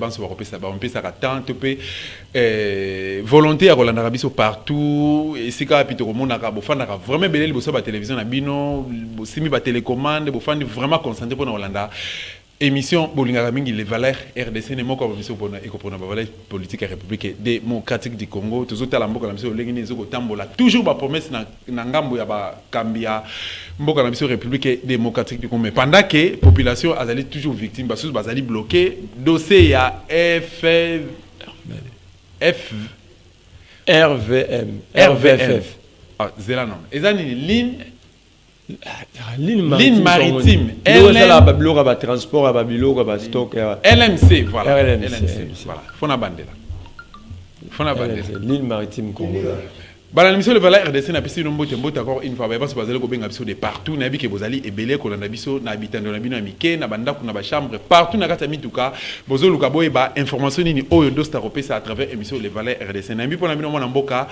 banso ba kopesa ba mpesa ka tant pe volonté à Roland Arabiso partout et c'est ka pito komona ka bofanda ka vraiment beleli boso ba télévision na bino bosimi ba télécommande bofandi vraiment concentré pour na Hollanda émission bolinga mingi les valeurs RDC ne moko ba miso pona eko pona ba valeurs politique et république démocratique du Congo toujours tala mboka na miso lengi nezoko tambola toujours ba promesse na ngambo ya ba kambia mboka na miso république démocratique du Congo mais pendant que population azali toujours victime parce que bazali bloqué dossier ya RVF ah zela non ezani ligne maritime LMC transport stock LMC voilà LMC voilà fona bandela ligne maritime congolaise bala l'émission le valeur RDC na pesi nombo tembo d'accord une fois ba parce que bazali ko benga biso de partout na bi ke bozali ebele ko landa biso na habitando na bino amike na banda kuna ba chambre partout na kata mituka bozolu ka boye ba information ni oyo dosta kopesa à travers émission le valeur RDC na bi pona bino mona mboka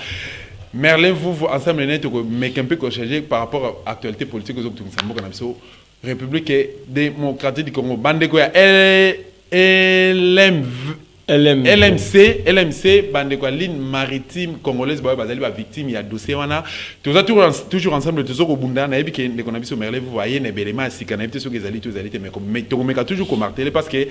Merlin, vous ensemble, mais un peu chargé par rapport à l'actualité politique aux autres République démocratique du Congo. Bandekoya LMC, Bandekoya ligne maritime congolaise, bazali ba victime, il y a dossier wana. Toujours ensemble, toujours au Bunda, na ebi ke ndeko na biso Merlin, vous voyez, na belema sika na biso ezali mais to toujours ko marteler parce que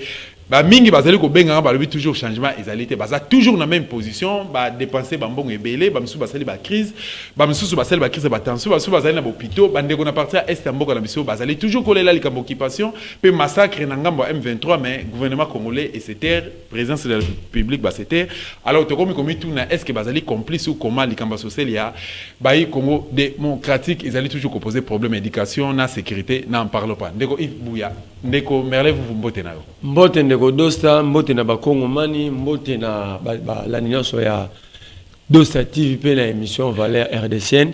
ba mingi bazali ko benga ba lobi toujours changement ezalité baza toujours na même position ba dépenser ba mbongo ebele ba msu basali ba crise ba msu basali ba crise ba tension ba msu basali na hôpital bandeko na partir est mboka na biso bazali toujours kolela likambo occupation pe massacre na ngambo M23 mais gouvernement congolais et c'était présence de la République ba c'était alors to komi tout na est-ce que bazali complice ou comment likambo social ya ba yi Congo démocratique ezali toujours poser problème éducation na sécurité na en parle pas ndeko Yves Bouya ndeko Merlin vous mbote na yo mbote ndeko dosta mbote na bakongo mani mbote na la nyonso ya dosta TV pe na émission valeur RDCN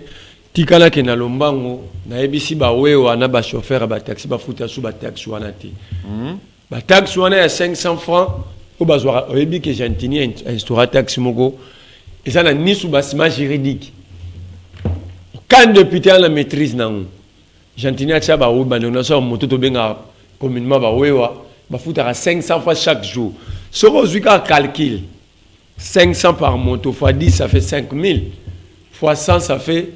tikala ke na lombango na ebisi ba wewa na ba chauffeur ba taxi ba futa su ba taxi wana ti ba taxi wana ya 500 francs o bazwa oyebi ke Gentini instaura taxi moko eza na nisu basima juridique quand député à la maîtrise nango Gentini a ba o ba na so moto to benga communément ba wewa ba futa 500 fois chaque jour ce qu'on calcule 500 par moto fois 10 ça fait 5000 fois 100 ça fait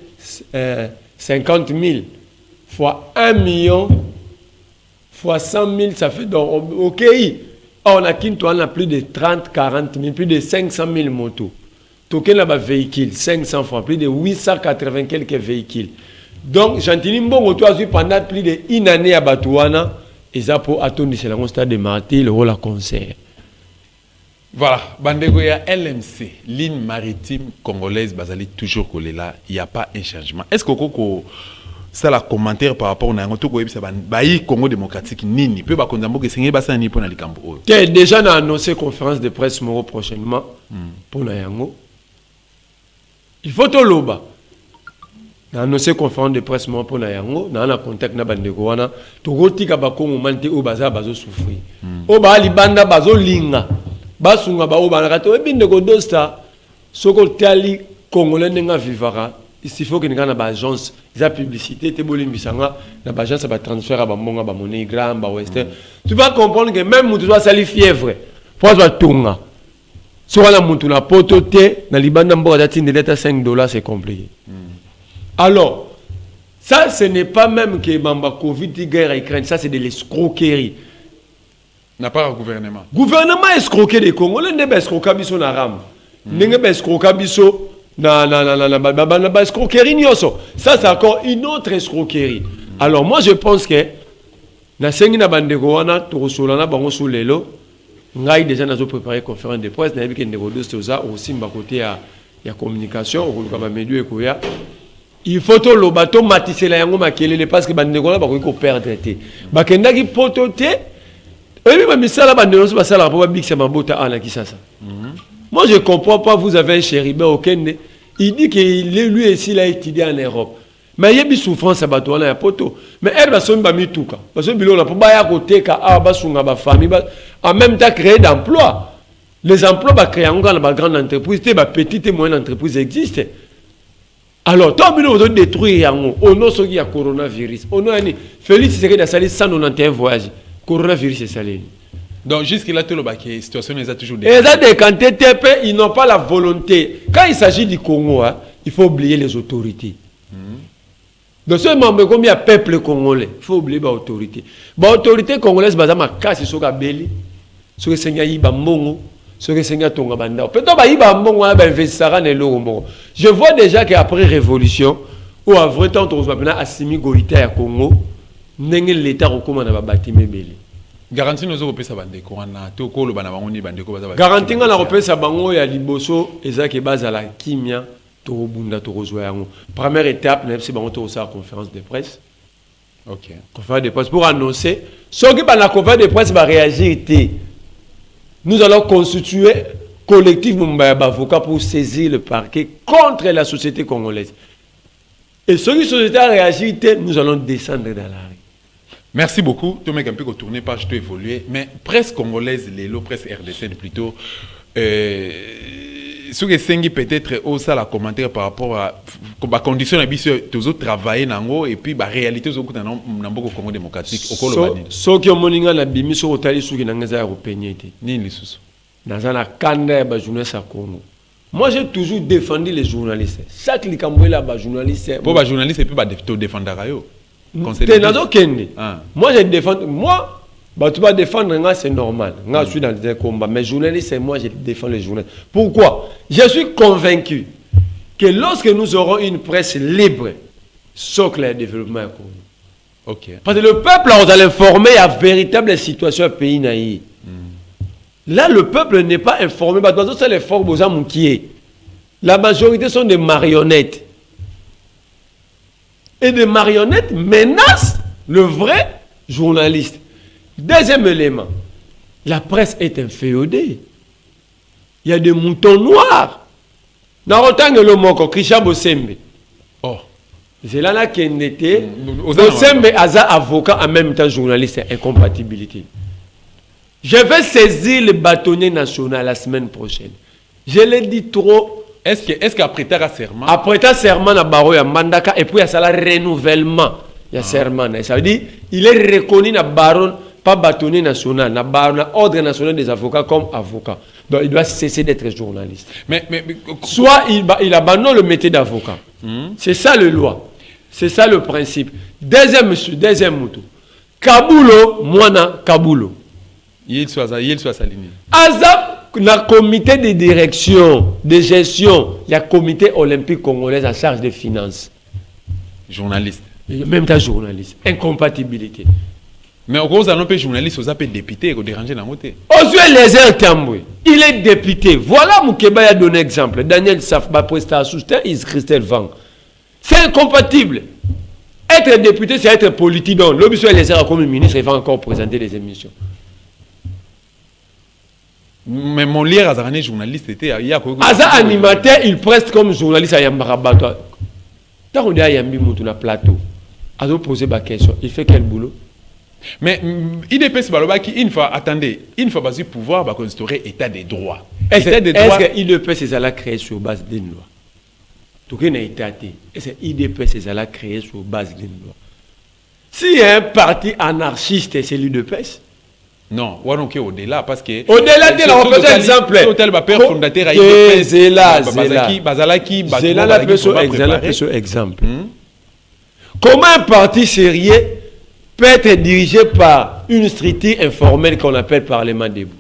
50 000 fois 1 million fois 100 000 ça fait donc ok on a on a plus de 30 40 000 plus de 500 000 motos token là bas véhicule 500 francs plus de 880 quelques véhicules donc Gentini mbongo toi pendant plus de une année à Batouana et ça pour attendre c'est le stade de Marty le rôle à concert. Voilà, bandeko ya LMC, ligne maritime congolaise bazali toujours collé là, il y a pas un changement. Est-ce que koko ça la commentaire par rapport na ngoto ko yebisa bayi Congo démocratique nini peut ba konzambo ke singe basa ni pona likambo oyo. Que déjà na annoncé conférence de presse moro prochainement pour na yango. Il faut to loba. Na annoncé conférence de presse moro pour na yango, na contact na bandeko wana, to gotika ba Congo mante o baza bazo souffrir. O ba libanda bazo linga. Basunga ba oba nakato ebinde ko dosta soko tali congolais nga vivara il faut que nga na ba agence za publicité te bolimbisanga na ba agence ba transfert ba monga ba monnaie gram ba western tu vas comprendre que même mutu doit sali fièvre pour va tunga sur la mutu na poto te na libanda mboka dati ndeleta $5 c'est compliqué alors ça ce n'est pas même que bamba covid guerre Ukraine ça c'est de l'escroquerie. N'a pas un gouvernement. Gouvernement escroqué des Congolais, ne pas escroquer biso na ram. Ne pas escroquer biso na escroquerie nyoso. Ça c'est encore une autre escroquerie. Alors moi je pense que na sengi na bandeko wana to solana bango solelo ngai déjà nazo préparer conférence de presse na biki ndeko dostoza aussi mba côté ya communication au kaba medu ekoya. Il faut to lo bato matisela yango makelele parce que bandeko na ba ko perdre té. Ba kendaki poto té. Moi je comprends pas, vous avez un chérubin au Kenya. Il dit qu'il lui aussi il a étudié en Europe. Mais il y a des souffrances à Batouana et Poto. Mais elle va se mettre tout cas. Parce que Bilo n'a pas à côté qu'à famille en même temps créer d'emplois. Les emplois va créer encore dans la grande entreprise, les petites et moyennes entreprises existent. Alors, tant que nous détruire on a ce qui a coronavirus. On a Félix c'est que dans 191 voyages. Coronavirus c'est ça. Donc jusque-là, tout le bac, la situation est toujours Et ça décanté, ils n'ont pas la volonté. Quand il s'agit du Congo, hein, il faut oublier les autorités. Dans ce moment, comme il y a peuple congolais, il faut oublier les autorités. Les autorités congolaises, par exemple, casse sur la belli, sur le Seigneur Ibambongo, sur le Seigneur Tonga Banda. Peut-être que Ibambongo a investi dans le Congo. Je vois déjà qu'après la révolution, ou à vrai temps, on va Assimi Goïta au Congo, l'État recommande à bâtir mes belli. Garantie nos européens ça bande ko na to ko lo bana bangoni bande ko baza. Garantie na européen ça bango ya liboso ezaki base à la kimia to bunda to rejoindre yango. Première étape c'est bango to sa conférence de presse. OK. Conférence de presse pour annoncer ceux qui par la conférence de presse va réagir. Nous allons constituer collectif d'avocats pour saisir le parquet contre la société congolaise. Et ceux qui société a réagi, nous allons descendre dans la rue. Merci beaucoup. Tout le monde a un peu tourné page, tout évolué. Mais presse congolaise, les lots, presse RDC plutôt. Ce que c'est peut-être aussi la commentaire par rapport à la condition de tous travailler dans et puis la réalité de dans beaucoup Congo démocratique. Ce qui est moninga na bimi so otali suki na ngaza européen te. Ni lisusu. Dans un kanda ba journaliste à Congo. Moi j'ai toujours défendu les journalistes. Chaque likamboela ba journaliste. Pour ba journaliste et puis ba défendre rayo. Moi, je défends. Moi, tu vas défendre, c'est normal. Je suis dans des combats. Mais journaliste, moi, je défends les journalistes. Pourquoi? Je suis convaincu que lorsque nous aurons une presse libre, socle le développement à Congo. Okay. Parce que le peuple, on va l'informer à véritable situation au pays naïf. Là, le peuple n'est pas informé. C'est les formes aux hommes qui est. La majorité sont des marionnettes. Et des marionnettes menacent le vrai journaliste. Deuxième élément, la presse est inféodée. Il y a des moutons noirs. Narotangue le moko, Christian Bosembe. Oh. C'est là qu'il était. Bosembe Aza avocat en même temps journaliste, c'est incompatibilité. Je vais saisir le bâtonnier national la semaine prochaine. Je l'ai dit trop. Est-ce qu'après ta serment après ta serment na baro ya mandaka et puis il y a ça renouvellement il y a serment ça veut dire il est reconnu na baron pas bâtonnier national na baron na ordre national des avocats comme avocat donc il doit cesser d'être journaliste mais soit il abandonne le métier d'avocat c'est ça le loi c'est ça le principe deuxième moto Kabulo mwana Kabulo il soit saligné Azap na comité de direction, de gestion, il y a comité olympique congolais en charge des finances. Journaliste. Même temps journaliste. Incompatibilité. Mais au gros, on peut journaliste, on peut député, on déranger dans côté. Osué Lézer Tamboué, il est député. Voilà Moukeba a donné exemple. Daniel Safba Presta Souster, is Christelle Vang. C'est incompatible. Être député, c'est être politique. Donc, l'objet Lézer comme ministre, il va encore présenter des émissions. Mais mon lien à journaliste était il y a Aza animateur il preste comme journaliste à Yambarabato. Tant qu'on dit à Yambi Moutou na plateau. Azo poser ma question, il fait quel boulot? Mais IDPS Baloba qui une fois attendez, une fois basé pouvoir va instaurer état des droits. Est-ce que IDPS est allé créer sur base d'une loi? Tout qui n'est état est-ce que IDPS est allé créer sur base d'une loi? Si un parti anarchiste c'est l'IDPS. Non, au-delà parce que au-delà de la représentation exemple hôtel va père fondateur à exemple. Comment un parti sérieux peut être dirigé par une structure informelle qu'on appelle Parlement debout?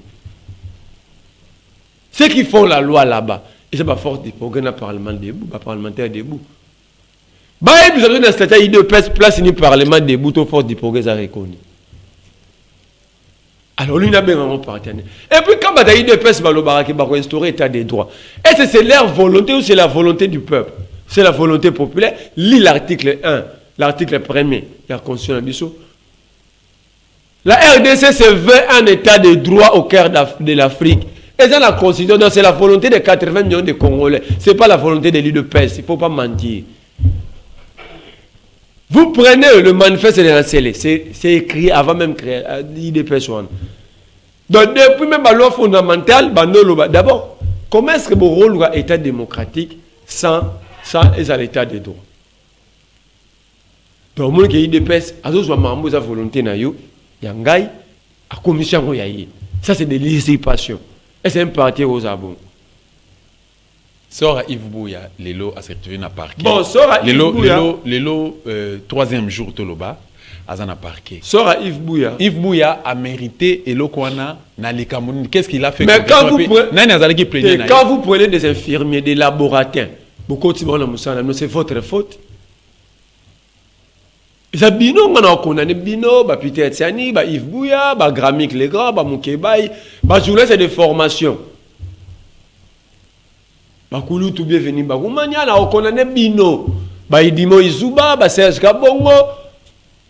Ceux qui font la loi là-bas, et c'est pas force du programme Parlement debout, pas parlementaire debout. Bah, vous avez une statut de place ni Parlement debout, tout force du progrès à reconnu. Alors, lui n'a bien un partenaire. Et puis, quand il y a une espèce qui va instaurer l'état des droits, est-ce que c'est leur volonté ou c'est la volonté du peuple? C'est la volonté populaire. Lis l'article 1, l'article 1er de la Constitution. La RDC se veut un état de droit au cœur de l'Afrique. Et ça, la Constitution, c'est la volonté de 80 millions de Congolais. Ce n'est pas la volonté de l'UDPS. Il ne faut pas mentir. Vous prenez le manifeste de la CELE, c'est écrit avant même créer l'IDPS. Donc depuis même la loi fondamentale, d'abord, comment est-ce que mon rôle doit être démocratique sans l'état de droit? Donc le l'IDPS, à la volonté na yo, yangai, à commission yaye. Ça, c'est de l'usurpation. Et c'est un parti aux abons. Sora Yves Bouya, Lelo a certifié na parquet. Bon, Sora Yves Bouya. Lelo, troisième jour Toloba, Azana parquet. Sora Yves Bouya. Yves Bouya a mérité Elo Kwana na Likamoun. Qu'est-ce qu'il a fait? Mais quand vous prenez des infirmiers, des laboratoires, beaucoup de gens, c'est votre faute. Ils ont bino, on a condamné bino, Peter Tiani, Yves Bouya, Gramik Legrand, Moukebaï, Joulé, c'est des formations. Bakoulou tout bienvenu Bagoumania na okonane bino Idimo Izuba Serge Kabongo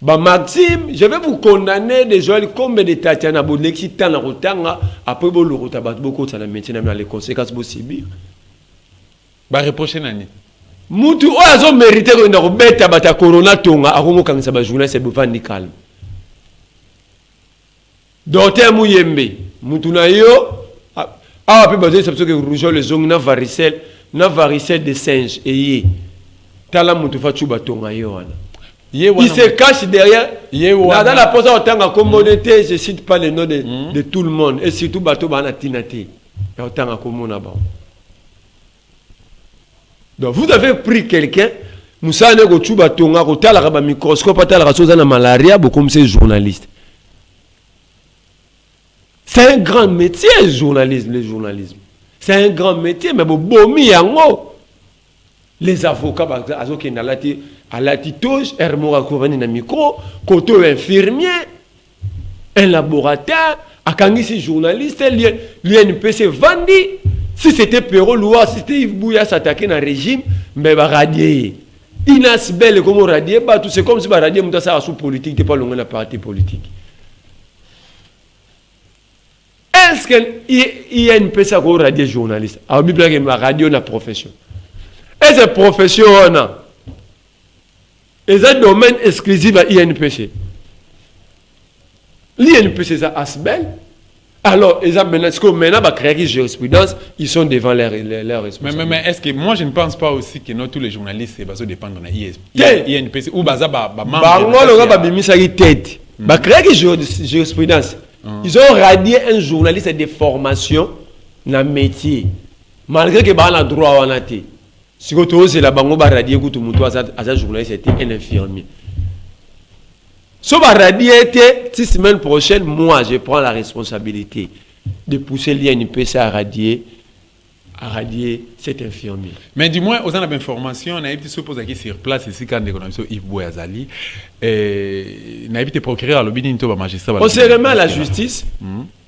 Maxime, je vais vous condamner des gens comme des Tatiana Bodlexi Tana Rotanga après bolo rotabat beaucoup ça na métier na les conséquences possibles ba reprocher nani mutu o azo mériter ko ndako beta bata corona tonga akongo kangisa ba journée c'est bovandi calme Docteur Muyembe mutu na yo ah, puis basé sur ce que rougeole les ongles na varicelle de singe et yé. Tala mutufa chuba tonga yoana. Il se cache derrière. Dans la pose en tant que communauté, je cite pas les noms de tout le monde et surtout bateau bana tinate. En tant que communauté. Donc vous avez pris quelqu'un, Moussa ne go chuba tonga ko tala ba microscope tala ka soza na malaria beaucoup comme ces journalistes. C'est un grand métier, le journalisme. C'est un grand métier, mais bomi yango. Les avocats, à la titouche, Hermora Kouvani na micro, koto infirmier, un laboratoire, à Kangisi journaliste, l'UNPC Vandi. Si c'était Perrault Loua, si c'était Yves Bouya s'attaquer dans le régime, mais va radier. Inas Belle, comme radier, c'est comme si va radier, mais ça a sous politique, t'es pas loin de la partie politique. Est-ce qu'il y a une personne qui est radio journaliste? Alors, il y a une radio dans la profession. Et cette profession, on a. Et c'est un domaine exclusif à l'INPC. L'INPC, c'est Asbel. Alors, ils ont maintenant créé une jurisprudence, ils sont devant leurs responsabilités. Mais est-ce que moi, je ne pense pas aussi que tous les journalistes dépendent de l'INPC ou une jurisprudence. Ils ont radié un journaliste de formation dans le métier. Malgré que bah a droit à un si vous c'est la bango ba radier que tout le monde a journaliste était un infirmier. Si vous radier 6 semaines prochaines, moi je prends la responsabilité de pousser l'INPC à radier cet infirmier. Mais du moins, aux informations, on a été supposé qu'il sur place ici quand on a vu Yves Bouazali, on a été procureur à l'obédience de magistrat. On se remet à la justice.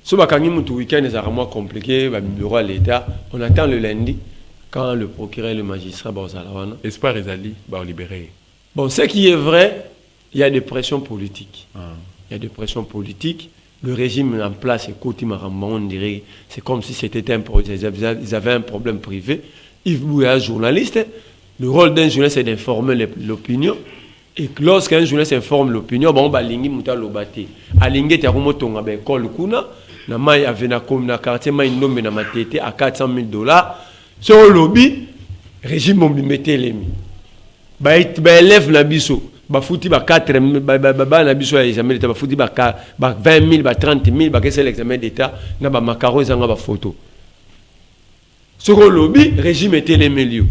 Si on a un week-end, c'est vraiment compliqué, bureau à l'État. On attend le lundi quand le procureur et le magistrat vont s'aller. Espoir Ezali va libérer. Bon, ce qui est vrai, il y a des pressions politiques. Il y a des pressions politiques. Le régime en place, on dirait, c'est comme si c'était un projet. Ils avaient un problème privé. Yves Bouya, journaliste, le rôle d'un journaliste, c'est d'informer l'opinion. Et lorsqu'un journaliste informe l'opinion, on va lingi muta lobate. A lingi te arumo tonga be école kuna, na mai avena comme na quartier mai nombe na matete à $400,000. Sur le lobby, régime on mettait les mi. Ba élève na biso. Ba fouti ba 4 ba na biso ya examen d'état ba fouti ba 20,000 ba 30,000 ba kese l'examen d'état na ba makaro ezanga ba photo sur le lobby régime était les milieux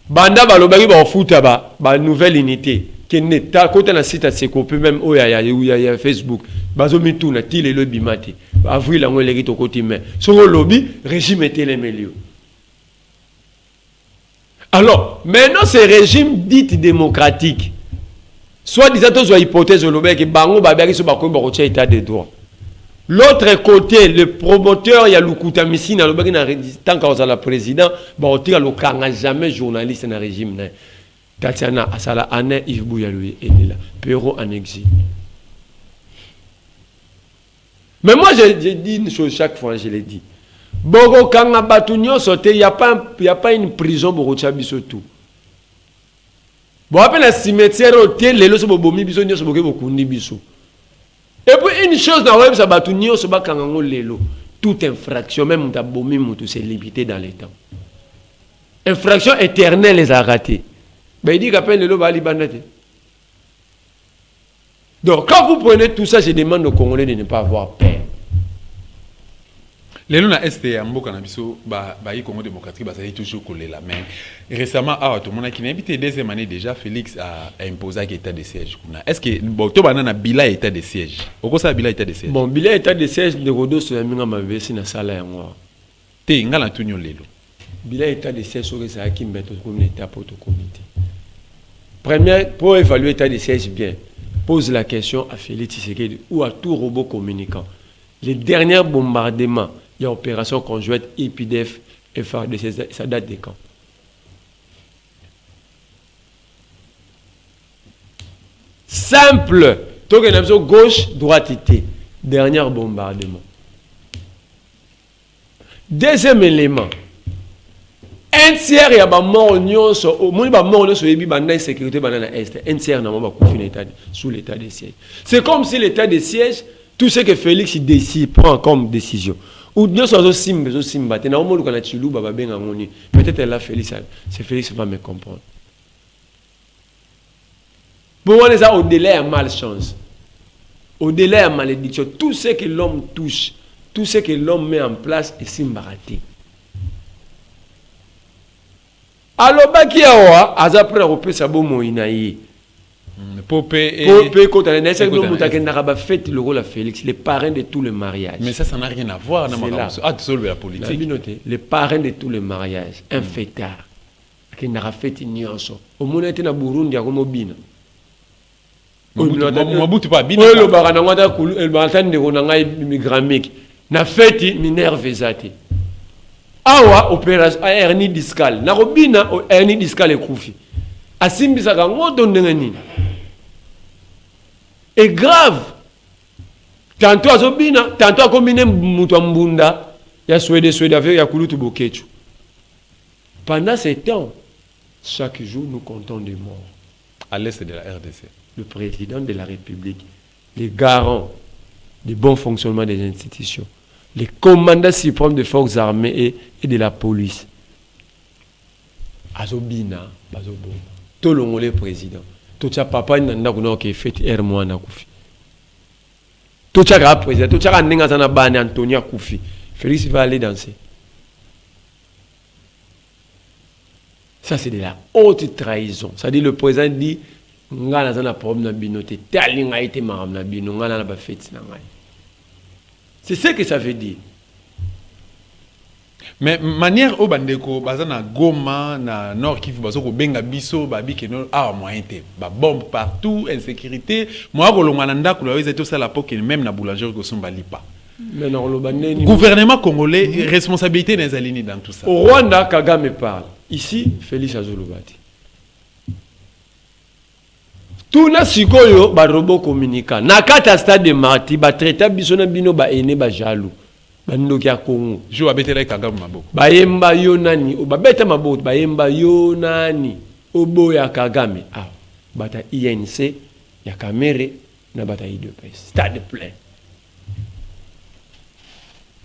banda ba lobaki ba futa ba nouvelle unité qui n'est pas côté na site à Sekope même o ya Facebook bazo mitu na tile le bimate avril la ngoleki to côté mais sur le lobby régime était les milieux. Alors, maintenant, ce régime dit démocratique, soit disant que soit hypothèse au Lobé, que Bango Babaki se bakoué barotia état de droit. L'autre côté, le promoteur, il y a Lukuta Missi, dans le Lobé, tant qu'on a le président, barotia le kanga jamais journaliste dans le régime. Tatiana Asala Anne, Yves Bouya lui est là. Perrault en exil. Mais moi, j'ai dit une chose chaque fois, je l'ai dit. Bogo kanga batunyo sote, il y a pas une prison pour biso tout. Bon après la cimetière hôtel les loso bobomi biso nyo so boke bokundi biso. Et puis une chose na web sa batunyo so ba kanga ngo lelo, toute infraction même ta bomi mutu c'est limité dans les temps. Infraction éternelle les a raté. Ben il dit qu'appelle lelo ba libandate. Donc quand vous prenez tout ça, je demande aux Congolais de ne pas avoir peur. Les gens est en mboka na biso ba Congo démocratique ba ça toujours collé la main. Récemment tout le monde qui n'habite deuxième année déjà Félix a imposé l'état de siège. Est-ce que bon to banana bila état de siège. Oko ça bila état de siège. Bon bila état de siège de rodo so yaminga mavesi na sala yango. Te ngala tunyo lelo. Bila état de siège so ça qui mettre comme état pour tout comité. Première pour évaluer l'état de siège bien. Pose la question à Félix Tshisekedi ou à tout robot communicant. Les derniers bombardements, il y a opération conjointe IPDF et FARDC, ça date de quand? Simple. Gauche, droite, dernier bombardement. Deuxième élément. Un tiers, il y a des morts au moins des morts sur les sécurité dans l'Est. Un tiers, sous l'état de siège. C'est comme si l'état de siège, tout ce que Félix décide, prend comme décision. Ou nous sommes simba, peut-être là, Félix va me comprendre. Pour moi, ça, au-delà de malchance, au-delà de malédiction, tout ce que l'homme touche, tout ce que l'homme met en place est simbaraté. Alors, qui a après repris sa bonne moïnaïe. Popé quand on a fait le rôle à Félix, les parrains de tous les mariages. Mais ça n'a rien à voir avec la politique. Les parrains de tous les mariages, un fêtard qui n'a fait une nuance. Au moment où on était au Burundi, à Mobina. Mobutu pas bien. Le baranangata le barantan de ronanga migramique. Na fait minerve zati. Awa opération hernie discale. Na robina hernie discale ekufi. Asimbisa ka ngoto ndengani. Et grave. Tantôt azobina, tantôt akomine mutu mbunda ya Suède avec ya kulutu bokechu. Pendant ces temps, chaque jour nous comptons des morts. À l'est de la RDC. Le président de la République, les garants du bon fonctionnement des institutions, les commandants suprêmes des forces armées et de la police. Azobina, Bazobona. Tout le monde est président. Tout ça, papa, n'a qui fait Hermois na Koufi. Tout ça, président. Tout ça, n'a pas Antonia Koufi. Félix va aller danser. Ça, c'est de la haute trahison. Ça dit, le président dit, ngana zana problème na binoté talinga été maram na bino ngana na ba fête na ngai. C'est ce que ça veut dire. Mais manière au bandeko bazana Goma na Nord Kivu bazoko benga biso babi ke no moyen te ba bombe partout insécurité moi ko longa na ndako la weza to sala poke même na boulangerie ko somba lipa. Mais non le baneni gouvernement congolais responsabilité des alignés dans tout ça. Au Rwanda Kagame parle. Ici Félix Azolobati. Tout na sikoyo ba robot communicant na kata stade de Marti ba traiter biso na bino ba ene ba jaloux ba ndoki ya Congo jo abetela Kagame maboko ba yemba yo nani o ba beta maboko ba yemba yo nani obo ya Kagame bata INC ya Kamere na bata IDPS stade plein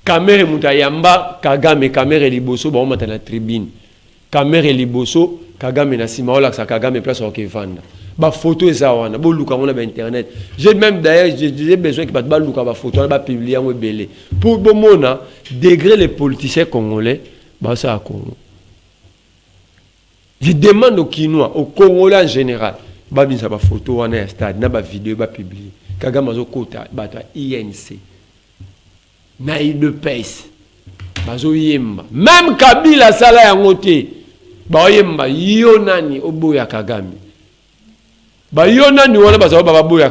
Kamere mutayamba Kagame Kamere liboso ba omata na tribune Kamere liboso Kagame na sima ola sa Kagame place au Kevanda. Ba photo ezawana bo luka ngona ba internet. J'ai même d'ailleurs j'ai besoin que ba luka ba photo ba publier en belé pour bo mona degré les politiciens congolais ba ça à Congo. Je demande aux Kinois, aux Congolais en général, ba bisa ba photo wana stade na ba vidéo ba publier. Kagame zo kota ba ta INC. Na IDPS. Bazo yemba. Même Kabila sala ya ngote. Ba yemba yo nani oboya Kagame. Ba yo nani wana baza baboya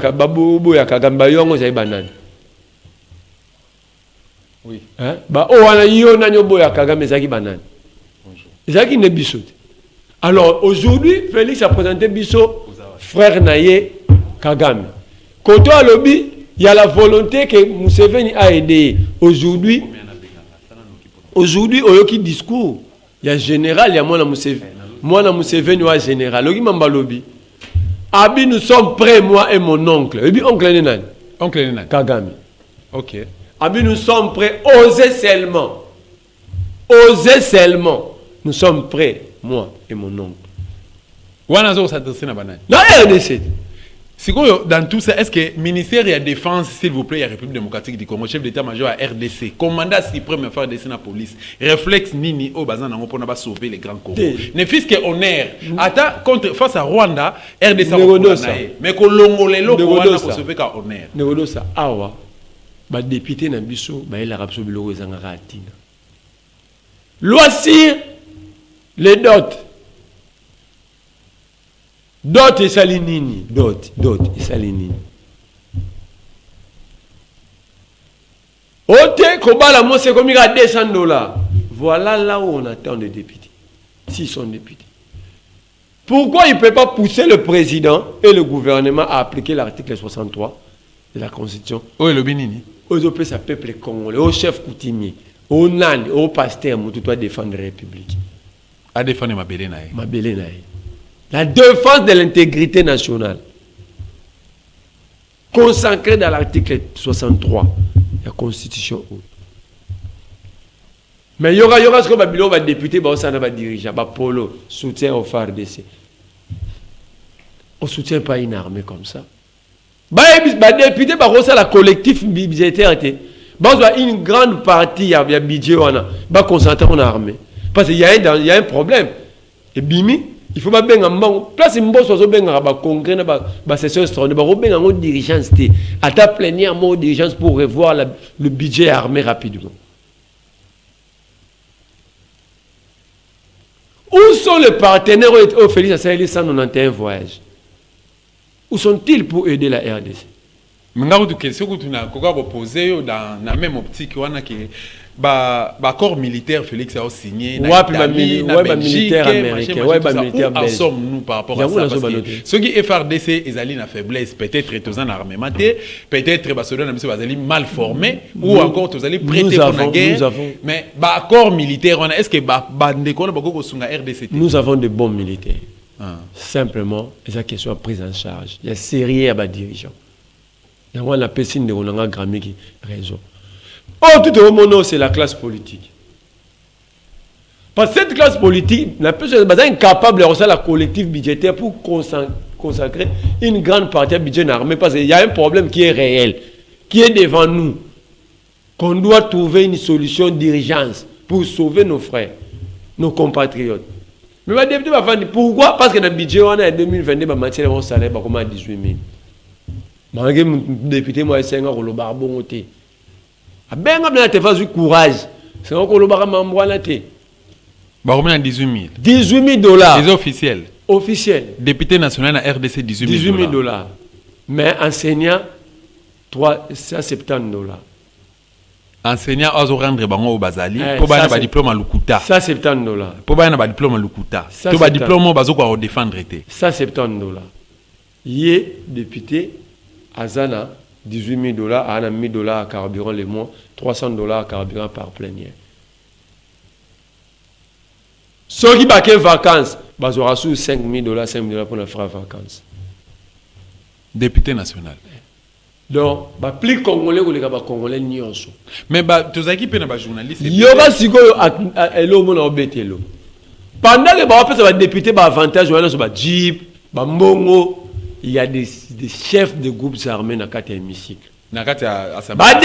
Kagame ba yo ngo zai banani. Oui. Hein? Ba o wana yo nani oboya Kagame zaki banani. Bonjour. Zaki ne biso. Alors aujourd'hui Félix a présenté biso frère naye Kagame. Koto alobi il y a la volonté que Museveni a aidé aujourd'hui. Aujourd'hui oyoki discours il y a général il y a moi na Museveni wa général oki mambalobi. Abi, nous sommes prêts, moi et mon oncle. Et puis, oncle Nenan. Oncle Nenan. Kagame. Ok. Abi, nous sommes prêts. Osez seulement. Osez seulement. Nous sommes prêts, moi et mon oncle. Wanazo s'adresser na banane. Non, RDC. Dans tout ça, est-ce que le ministère de la Défense, s'il vous plaît, la République démocratique du Congo, chef d'état-major à RDC, commandant suprême de RDC la police, réflexe nini au bazan pour sauver les grands Congo. Ne fils que honneur. Attends, face à Rwanda, RDC a mais que l'ongolelo pour sauver qu'à honneur. Ne ça, awa, ba député na biso, ba il a rabso biloko ezanga atina. Loisir, les dots. Dot et salinini, dot et salinini. Ote kobala mo c'est comme il a $200. Voilà là où on attend des députés. S'ils sont députés. Pourquoi il ne peut pas pousser le président et le gouvernement à appliquer l'article 63 de la Constitution? Oh, le Bénini. Aux peuple congolais, aux chefs coutumiers, aux nan, aux pasteurs, tout doit défendre la République. À défendre ma belle naïe. Ma belle naïe. La défense de l'intégrité nationale, consacrée dans l'article 63 de la Constitution. Mais il y aura ce que Babylone va député, va diriger, va polo, soutien au FARDC. On ne soutient pas une armée comme ça. Les députés, la collectif budgétaire, une grande partie, il y a un budget, va concentrer en armée. Parce qu'il y a un problème. Et Bimi, il faut pas bien en place une bonne chose bien à congrès na session extraordinaire bien en dirigeance à ta plénière mot dirigeance pour revoir le budget armé rapidement. Où sont les partenaires au Félix Assaïli 191 voyages? Où sont-ils pour aider la RDC? Maintenant, une question que tu as posée dans la même optique, accord militaire Félix a signé militaire américain, où sommes-nous par rapport à ça? Parce que ceux qui FRDC ils allaient na faiblesse, peut-être tous en armement, peut-être mal formés, ou encore tous allez prêter pour la guerre. Mais accord militaire, est-ce que RDC? Nous avons de bons militaires. Simplement, c'est la question de prise en charge. Il y a sérieux à dirigeants. Il y a la personne de Ronanga Grammy qui raison. Oh, tout le monde, c'est la classe politique. Parce que cette classe politique, la personne est incapable de recevoir la collective budgétaire pour consacrer une grande partie du budget armé. Parce qu'il y a un problème qui est réel, qui est devant nous. Qu'on doit trouver une solution d'urgence pour sauver nos frères, nos compatriotes. Mais le député va dire pourquoi? Parce que dans le budget, on a en 2022, on a un salaire à 18 000. Le député, moi, c'est un barbon. Ben tu fais du courage. C'est un $18 000. Les officiels. Officiels. Député national à RDC, $18 000. Mais enseignant, $170. Enseignant, on va rendre au Bazali. Pour avoir un diplôme à Lukuta. $170. Pour avoir un diplôme à Lukuta. Pour avoir un diplôme à défendre. $170. Il est député Azana. $18 000 à $1 000 à carburant les mois, $300 à carburant par plénière. Ceux qui ont vacances, ils auront sous $5 000 pour les frais vacances. Député national. Donc, plus congolais que les congolais nyonso. Mais tous ceux qui sont journalistes. Il y aura si vous pendant que les députés ont avantage, Jeep, Mbongo. Il y a des chefs de groupes armés dans le hémicycle. Les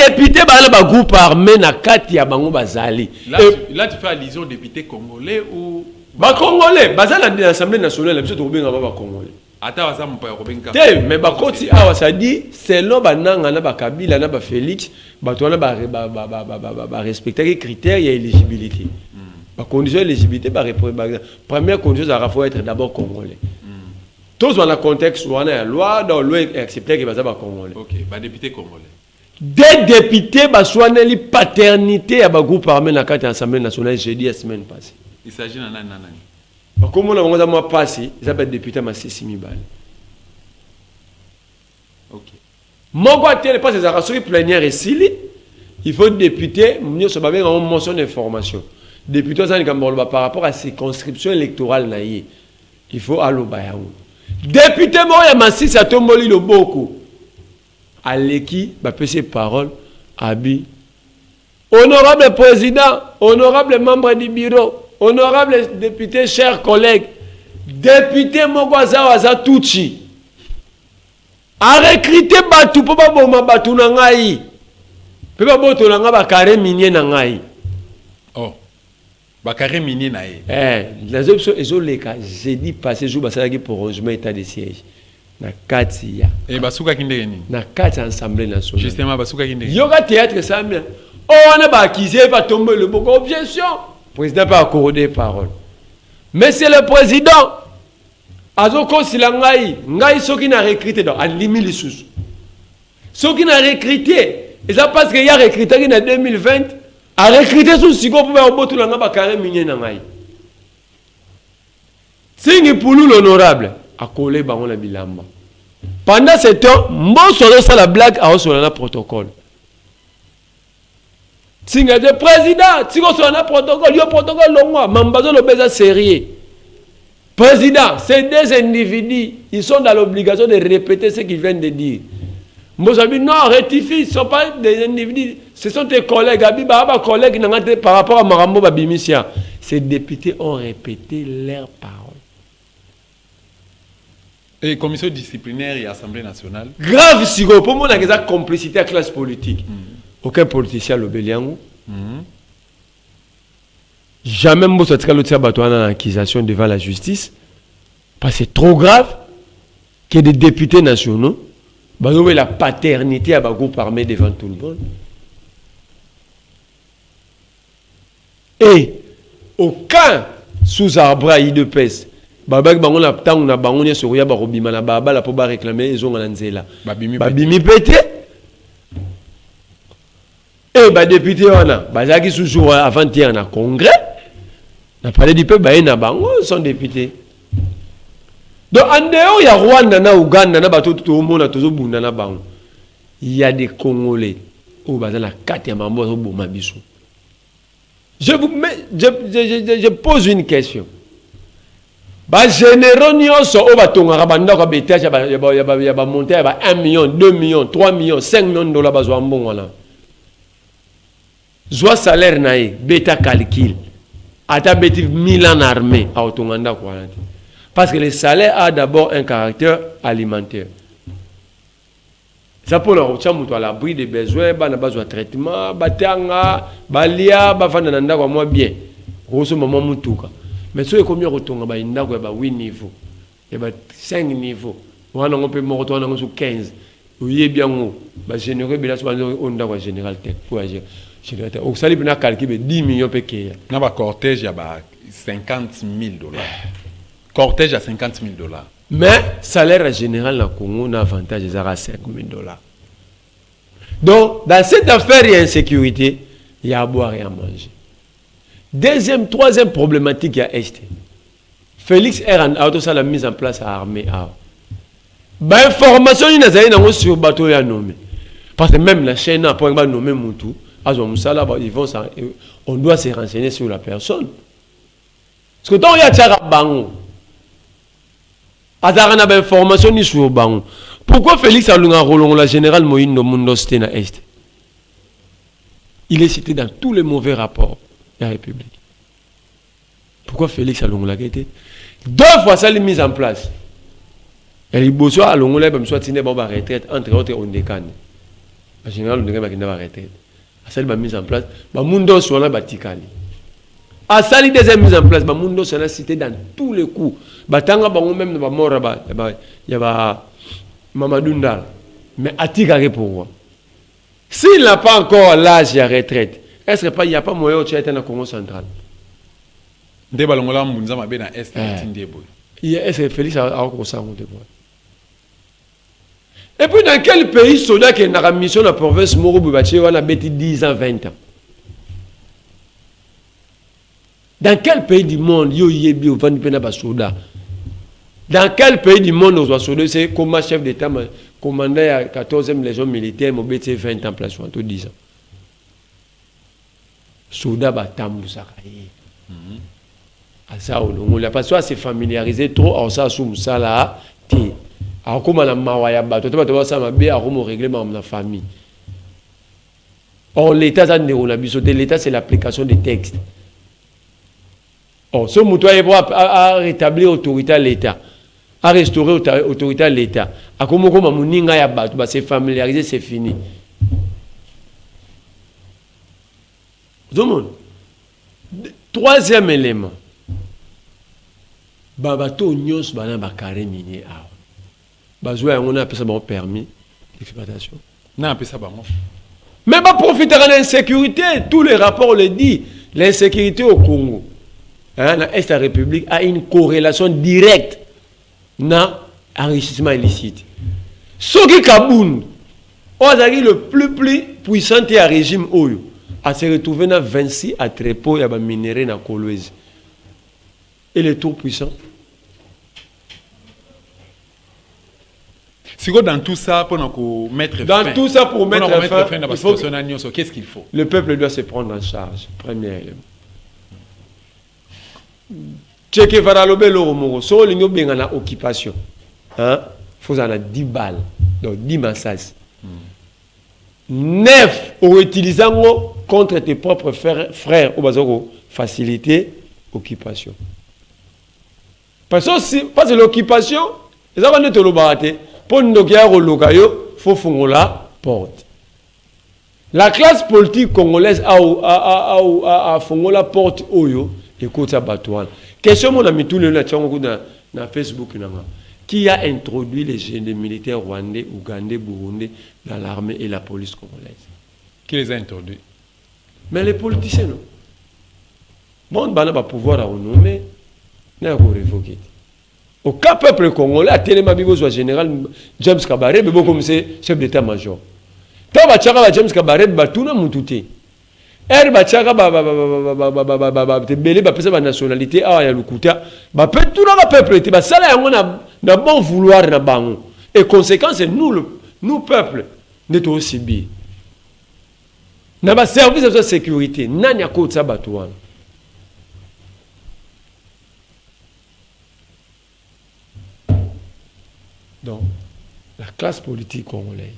députés ont un groupe armé dans le Bazali. Là, tu fais allusion aux députés congolais ou. Congolais, l'Assemblée nationale, c'est Congolais. Mais ça dit, c'est là que Kabila, Félix, respecter les critères et l'éligibilité. La condition d'éligibilité, la première condition, c'est être d'abord congolais. Tous dans le contexte où on a la loi, dans la loi acceptée que c'est congolais. Ok, député congolais. Des députés ont une paternité à groupe armé dans l'Assemblée nationale, j'ai dit la semaine passée. Il s'agit de nanani. Comme on a passé, ils appellent député à 6 000 balles. Ok. Mon côté, parce que ça rassure plénière et s'il il faut député, nous sommes en motion d'information. Député, par rapport à ces conscriptions électorales, il faut aller au Bayaou. Député Moya Massi Satomboli le beaucoup. Aleki, ses paroles, Abi. Honorable président, honorable membre du bureau, honorable député, chers collègues, député Mogwaza Waza Tucci. a recruté batu po ba boma batu na ngai pe ba boto na nga ba carré minier na ngai oh ba carré minier na ye les options ezoleka jeudi passé jour basalaki prolongement état de siège na kati ya basuka kindenge nini na kati assemblée nationale justement basuka kindenge yoga théâtre ça bien on a ba accusé va tomber le bon objection président pas accordé parole mais c'est le président azoko silangai ngai soki na recruté donc alimi lisusu soki na recruté et ça parce que y a recruté en 2020 a recruté sous siko pour ba botu na ba carré minier na ngai singi pulu l'honorable a collé bango na bilamba pendant ce temps mon solo ça la blague a sur la protocole singa de président siko sur la protocole yo protocole longwa mambazo lo beza sérieux. Président, ces deux individus, ils sont dans l'obligation de répéter ce qu'ils viennent de dire. Mozabi, non, rectifie, ce ne sont pas des individus, ce sont tes collègues. Collègues par rapport à Marambo Babimissia. Ces députés ont répété leurs paroles. Et commission disciplinaire et Assemblée nationale. Grave, Sigo, pour moi, on a une complicité à la classe politique. Aucun politicien l'obéliango. Jamais une accusation devant la justice. Parce que c'est trop grave que des députés nationaux aient la paternité à groupe armé devant tout le monde. Et aucun sous-arbre IDPS. Babak bangon la tang na bangonia soria ba robima na baba la po ba réclamer ils ont nzela. Babimi pété. Et ba député wana bazaki toujours avant-hier na congrès. Na parlé du peuple ba na bango sont députés. Donc en dehors il y a Rwanda na Uganda na bato tout monde tozo bunda na bango. Il y a des Congolais au bazala 4 ya mambo zo boma biso. Je pose une question. Ba généraux nyonso o batongaka bandako betage ya ba monter ya 1 million, 2 millions, 3 millions, 5 millions de dollars bazwa mbongo wana. Zwa salaire nae beta calcul. Ata beti 1000 ans armée a otonganda kwa wana. Parce que le salaire a d'abord un caractère alimentaire. Ça pour leur chambre à l'abri des besoins, ba na besoin de traitement, batanga, balia, ba fanda na ndako moi bien. Grosso moment mutuka. Mais si vous avez un ndako ya ba 8 niveaux, ya ba 5 niveaux, wana on peut monter wana sur 15. Vous y bien ngo, ba généreux bela so on ndako général tech pour agir. Général tech. Au sali bina calculer 10 millions peke. Na ba cortège ya ba 50 000 dollars. Cortège à 50 000 dollars. Mais salaire général na Congo na avantage de 5 000 dollars. Donc dans cette affaire il y a insécurité, il y a à boire et à manger. Deuxième, troisième problématique, il y a Est. Félix Eran a tout ça la mise en place à l'armée. Bah, information, il y a sur le bateau à nommer. Parce que même la chaîne n'a pas nommé Moutou. On doit se renseigner sur la personne. Parce que tant qu'il y a Tchara Bango, il y a des informations sur Bango. Pourquoi Félix a la générale Moïne de Mundoste na Est? Il est cité dans tous les mauvais rapports. La République. Pourquoi Félix a l'ongla été 2 fois ça les mise en place. Et il bosse à l'ongla même soit tiné bon retraite entre autres on décane. En général on décane qui n'a pas retraite. À ça il mise en place, ba mundo soit là batikali. À ça il deuxième mise en place, ba mundo soit là cité dans tous les coups. Batanga bango même ba mort ba il y a Mamadou Ndal. Mais atika pourquoi? S'il n'a pas encore l'âge de retraite, est-ce qu'il n'y a pas moyen de être dans le Congo central? Est-ce que Félix a encore ça? Et puis dans quel pays soldat qui est dans la mission de la province Moro-Boubaché, on a 10 ans, 20 ans? Dans quel pays du monde, dans quel pays du monde, on soldat, c'est comme chef d'État, commandant à la 14e légion militaire, on a 20 ans, place 10 ans. Souda batambu sakaye. Asa olongo la parce que c'est familiarisé trop en ça sous sala ti. A comme la mawaya bato to ça ma bien a comme règlement dans la famille. Or l'état ça ne on a biso de l'état c'est l'application des textes. Or ce moutoyer pour à rétablir autorité à l'état. à restaurer l'autorité à l'État. À comment moninga ya batu, bah c'est familiarisé, c'est fini. Troisième élément. Babato nyos bana bakare minier a. Bazwa on a appelé ça bon permis d'exploitation. Non, appelé ça bon. Mais pas profiter de l'insécurité, tous les rapports le disent. L'insécurité au Congo, hein, dans l'Est de la République, a une corrélation directe dans l'enrichissement illicite. Ce qui Kaboun, le plus puissant et régime Oyo, a se retrouvé dans 26 entrepôts et minéraux dans Kolwezi. Et les tout puissants. Si dans tout ça, pour mettre dans fin, tout ça, pour mettre fin, qu'est-ce qu'il faut? Le peuple doit se prendre en charge. Premier élément. Tchèque Varalobe Loromoro, so l'union bien en occupation. Hein? Faut en a 10 balles, donc 10 massages. 9 au utilisant contre tes propres frères au bazaro faciliter occupation. Parce que l'occupation, les gens vont te le barater. Pour nous dire il faut faire la porte. La classe politique congolaise a fait la porte oyo écoute ça batouane. Question mon ami tout le na Facebook qui a introduit les jeunes militaires rwandais, ougandais, burundais dans l'armée et la police congolaise. Qui les a introduits? Mais les politiciens non. Bon bana ba pouvoir à nommer n'a pas révoqué. Au cas peuple congolais, à Téléma Bibozo général James Kabaré, mais comme c'est chef d'état-major. Tant que James Kabaré, tout le monde tout est. Er bachaka belé ba nationalité a ya lukuta ba peut tout le peuple était ba sala yango na bon vouloir na bango. Et conséquence nous peuple n'est aussi bien. Na ba service de sécurité nani akota ça batouana. Donc, la classe politique congolaise,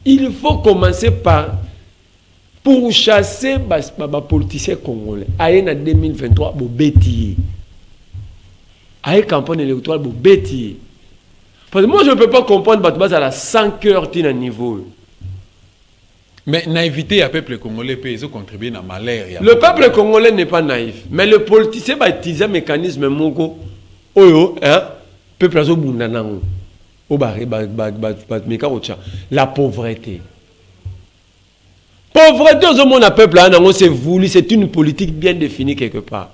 il faut commencer par pour chasser les politiciens congolais. En 2023, il bêtier. En campagne électorale, il bêtier. Parce que moi, je ne peux pas comprendre que à la 100 heures de niveau. Mais naïveté à peuple congolais peut contribuer à malheur. Le peuple congolais n'est pas naïf. Mais le politicien va utiliser un mécanisme moko. Oyo, hein? Peuple azo bundanango. La pauvreté. Pauvreté, au peuple, c'est voulu, c'est une politique bien définie quelque part.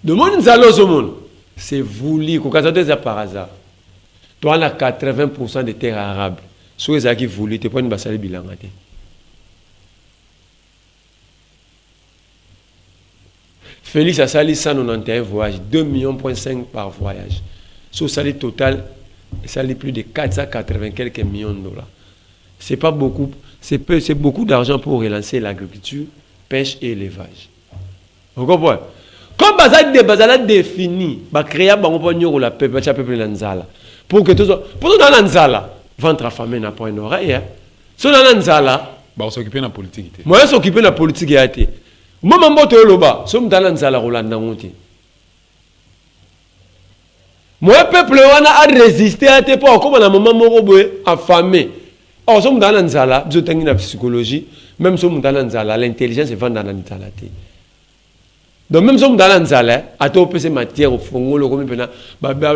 De mon c'est voulu, par hasard. Toi, on a 80% des terres arabes. Si vous avez voulu, tu peux pas une bilan. Félix a sali 191 voyages, 2,5 millions par voyage. Sur sali total, sali plus de 480 quelques millions de dollars. C'est pas beaucoup, c'est beaucoup d'argent pour relancer l'agriculture, pêche et élevage. Vous comprenez? Comme Bazala défini, bah créer la peuple nanzala. Pour que tout dans nanzala, ventre affamé n'a pas une oreille. Si dans nanzala, bah on s'occupe de la politique. Moi s'occuper de la politique et athée. Moi m'embote loba, somme dans nanzala Rolanda monte. Moi peuple wana a résisté à tes pas comme à un moment morobé affamé. Oh somme dans nanzala, je tengi la psychologie, même somme dans nanzala, l'intelligence est vendue dans nanzala. Donc même si on est dans l'anzala, à tout ces matières au fond, le comme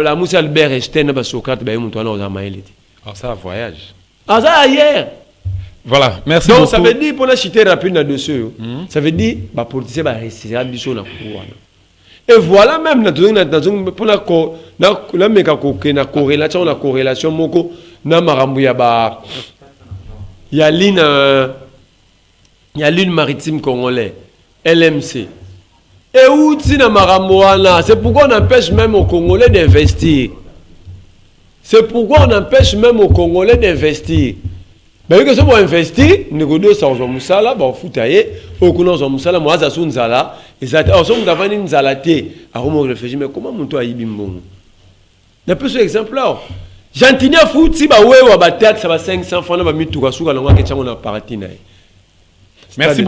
la mousse Albert Einstein, ba Socrate, ba yumuto na ozamaeli. Ah ça voyage. Ah ça ailleurs. Voilà, merci donc, beaucoup. Donc ça veut dire pour la citer rapide là-dessus, ça veut dire ba politicien ba rester biso na pouvoir. Et voilà même dans pour la meka ko na corrélation moko na marambu ya ba ya ligne maritime congolais LMC. Et où c'est pourquoi on empêche même aux Congolais d'investir. C'est pourquoi on empêche même aux Congolais d'investir. Mais que si on investir, nous avons Moussala, on fout ailleurs, on a Moussala, moi, ça sonne Zala, et ça, on a une Zalaté, à Romo réfléchir, mais comment on a Ibimbo? Il y a plus d'exemples là. J'entends fout, si bah ouais, ou à théâtre, ça va 500 francs, on va mettre tout à l'heure, on a parti. Merci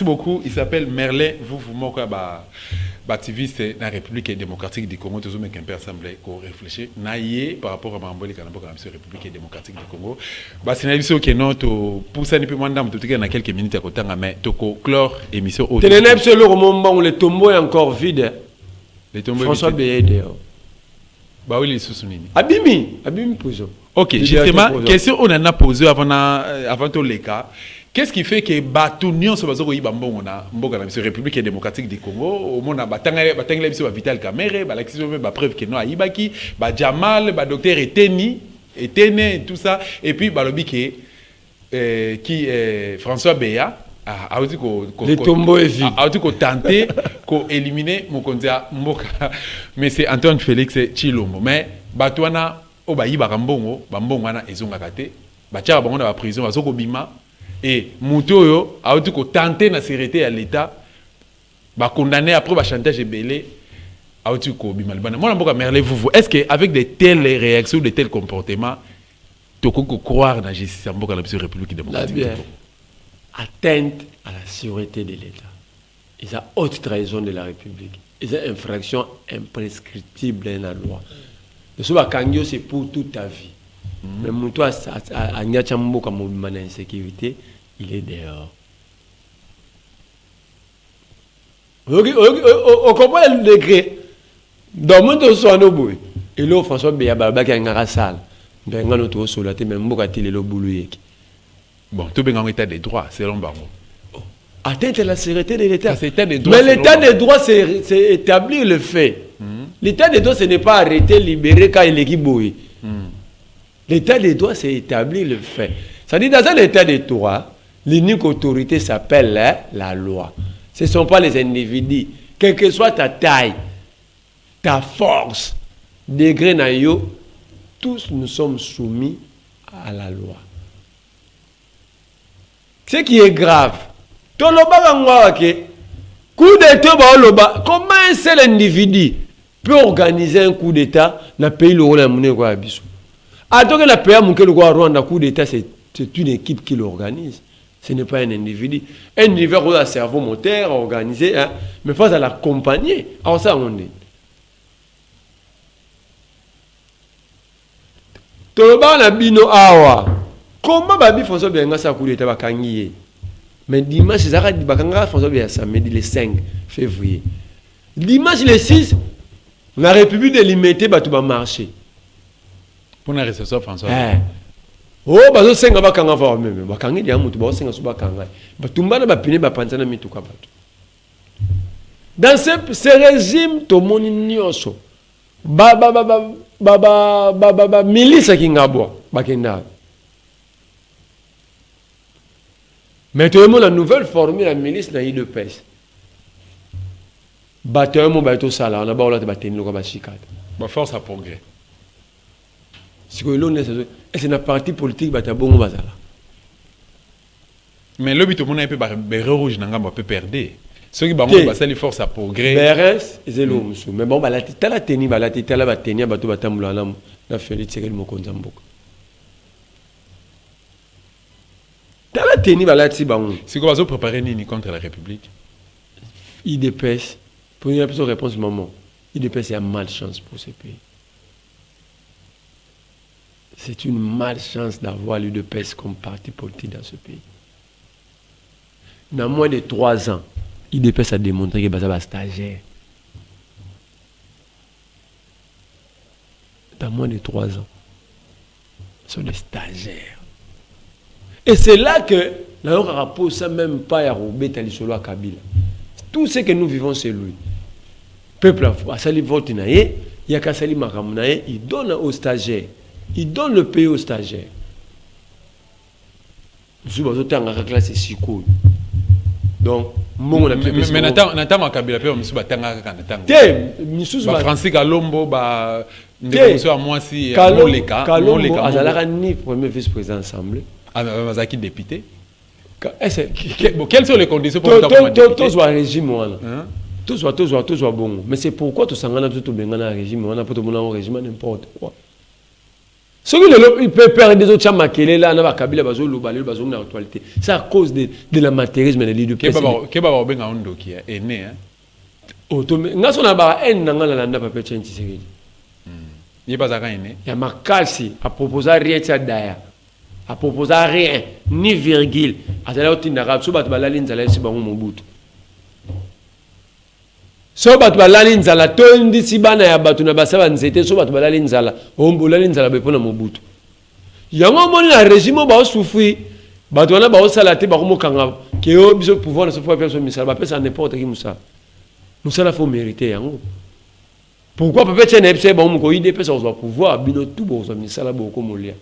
beaucoup. Il s'appelle Merlin Vuvumoko, activiste dans la République démocratique du Congo. Tous les gens semblent réfléchir. Naïe par rapport à Mamboli Kanabo, la République démocratique du Congo. C'est une émission qui est non pour ça, nous pouvons dans quelques minutes à côté, mais toko clore émission. C'est une émission le moment où le tombeau est encore vide. Le tombeau. François Bédé. Bah oui, les sous-soumis. Abimi Pouzo. Ok, justement, question on en a posé avant tout les cas. Qu'est-ce qui fait que Batunion se base au Bambon na République démocratique du Congo au monde batanga biso Vital Kamerhe l'action même preuve que non Ibaki Jamal docteur Eteni tout ça et puis balobi que François Beya a dit le tombeau est vide a dit tenter ko éliminer Mokonza Mboka mais c'est Antoine Félix Tshilombo mais batwana o bayiba Bambongo wana ezonga kate batia bango na prison bazoko bima. Et Moutoyo a dit que tenter la sécurité à l'État, condamné après le chantage belé, a dit que Bimalbana. Moi, je Merlin vous. Est-ce qu'avec de telles réactions, de tels comportements, tu peux croire dans la justice en République démocratique? Atteinte à la sûreté de l'État. Ils ont haute trahison de la République. Ils ont infraction imprescriptible dans la loi. Le Soubakangyo, c'est pour toute ta vie. Mais Moutou a Nyachambo comme mouvement d'insécurité, il est dehors. On comprend le degré. Dans le monde, on a un et là, François Béaba qui a un salle. Mais on a un soldat, mais on a un boulot. Bon, tout le monde est état des droits, selon Bango. Atteinte à la sécurité de l'État. Mais l'état des droits, c'est établir le fait. L'état des droits, ce n'est pas arrêter, libérer quand il est bouillé. L'état des droits, c'est établir le fait. Ça dit dans un état des droits, l'unique autorité s'appelle la loi. Ce ne sont pas les individus. Quelle que soit ta taille, ta force, degré naïo, tous nous sommes soumis à la loi. Ce qui est grave, coup d'État, comment un seul individu peut organiser un coup d'État dans le pays où on a besoin? Donc, la paix à Rwanda, coup d'État, c'est une équipe qui l'organise. Ce n'est pas un individu. Un individu a un cerveau moteur organisé, hein, mais il faut l'accompagner. Alors, ça, on est. Comment Babi François Benga sa coup d'État va gagner? Mais dimanche, François Benga samedi le 5 février. Dimanche le 6, la République de l'Imité va marcher. Pour la réception François. Oh, bazo senga bakanga va même. Bakangi dia mutu ba senga suba kanga. Batumba na bapine bapanza na mituka bato. Dans ce régime to moni nyoso. Milice qui ngabwa bakenda. Mais tout le monde la nouvelle formule la milice na IDPS. Bateau mo bato sala na ba ola te bateni lo ba chikata. Ba force à progrès. C'est une partie politique qui est bon. Mais le but, c'est que les rouges n'ont pas perdu. Ceux qui ont fait force à progrès. Mais bon, la tenue, la tenue, la Félix Tshisekedi Mokonzamboka. La tenue, la tenue. C'est quoi vous préparez contre la République? IDPS, pour une réponse, maman, IDPS, il y a malchance pour ce pays. C'est une malchance d'avoir l'UDPS comme parti politique dans ce pays. Dans moins de 3 ans, l'UDPS a démontré que c'est un stagiaire. Dans moins de 3 ans, ce sont des stagiaires. Et c'est là que, là, on rapport ça même pas à Robert Talisolo à Kabila. Tout ce que nous vivons, c'est lui. Peuple a sali vote naïe, il y a qu'à sali maram naïe, il donne aux stagiaires. Il donne le pays aux stagiaires. Donc, mais Nathan Makabila peut me batanga quand Francis Kalombo ba ndeko moi si Moleka azalaka ni premier vice-président assemblée azaki député. Quelles sont les conditions pour tous régime tous bon mais c'est pourquoi tout sangana tout bengana régime on a pas tout mon régime n'importe quoi. Ce que il peut perdre des autres chambres qui est là, n'a pas Kabila bazo lobale bazo na actualité. C'est à cause de l'amateurisme de l'idée. Keba ba benga ondo qui est né hein. Automé. Ngaso na ba en na ngala landa papa Tchenchi Sekedi. Il pas ça né. Ya makasi a proposé rien ça daya. A proposé rien ni virgule. Azala otinda rap so bat balali nzala si bango Mobutu. So bat balali nzala tondi si bana ya batu na basaba nzete so bat balali nzala ombolali nzala be pona Mobutu. Yango moni na régime ba souffrir batu wana ba osala te ba ko mokanga ke o biso pouvoir na so fois personne misala ba pesa n'importe qui musa. Musala faut mériter yango. Pourquoi peut-être un epse ba mo ko ide pesa o pouvoir bino tout bo so misala bo ko molia.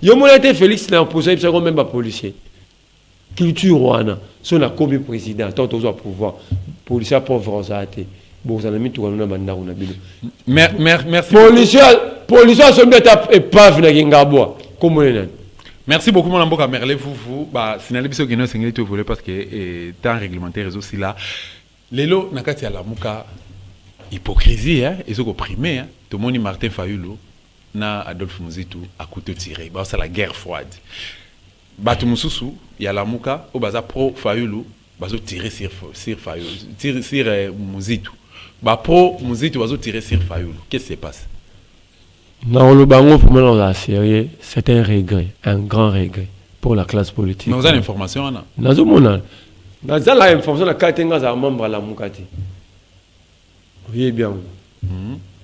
Yo mo été Félix na opposé pesa ko même ba policier. Culture wana so na comme président tant au pouvoir policier pauvre zate bon ça mis tout na banda na bilo merci policier so mbeta epave na ngabwa comme on. Merci beaucoup mon amboka merle vous bah sinali biso kino sengeli to voler parce que temps réglementaire aussi là lelo nakati ya lamuka hypocrisie hein et ce opprimé hein tout le monde Martin Fayulu na Adolphe Muzitu a couteau tiré bah c'est la guerre froide. Batu mususu ya lamuka o baza pro Fayulu bazo tirer sur Fayulu tirer sur Muzitu ba pro Muzitu bazo tirer sur Fayulu qu'est-ce qui se passe? Non le bango pour moi dans sérieux c'est un regret, un grand regret pour la classe politique. Nous avons l'information là. Nous avons l'information la katenga za membre la mukati. Oui bien.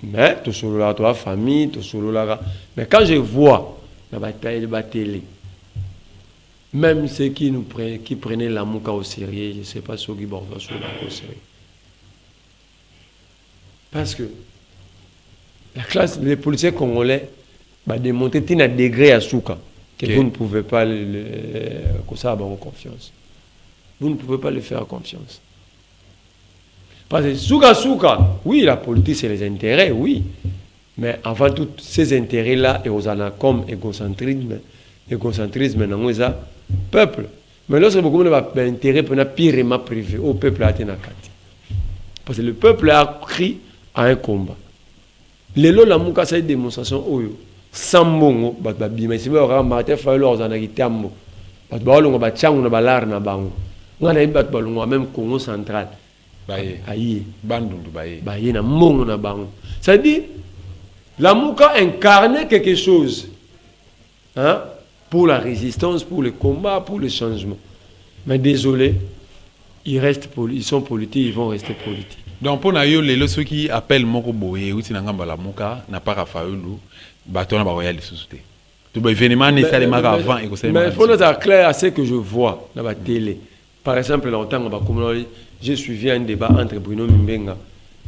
Mais tout solo la toi famille tout solo la mais quand je vois la bataille de télé même ceux qui prenaient la mouka au sérieux, je ne sais pas ceux qui vont au sérieux. Parce que la classe, les policiers congolais, démontré un degré à Souka que vous ne pouvez pas avoir confiance. Vous ne pouvez pas le faire confiance. Parce que Souka, oui, la politique, c'est les intérêts, oui. Mais avant tout, ces intérêts-là, et aux anacom, égocentrisme, non, ça. Peuple. Mais lorsque beaucoup d'intérêt pour purement privé, au peuple a été nakati. Parce que le peuple a crié à un combat. Les lots la mouka c'est une démonstration oyo. Sambongo, bat bima ici mais on Martin Fayulu ozanaki tambo. Bat balongo bat changu na balar na bango. Ngana bat balongo même Congo central. Baye. Aïe. Bandundu baye. Baye na mbongo na bango. Ça dit la mouka incarnait quelque chose. Hein? Pour la résistance, pour le combat, pour le changement. Mais désolé, ils sont politiques, ils vont rester politiques. Donc pour nous, ceux qui appellent Moko Boye ou Tinangamba la Mouka n'a pas Fayulu, Batona Baroya les sous-soutés. Tout événement avant et mais il faut être clair à ce que je vois dans la télé. Par exemple, longtemps, j'ai suivi un débat entre Bruno Mbenga,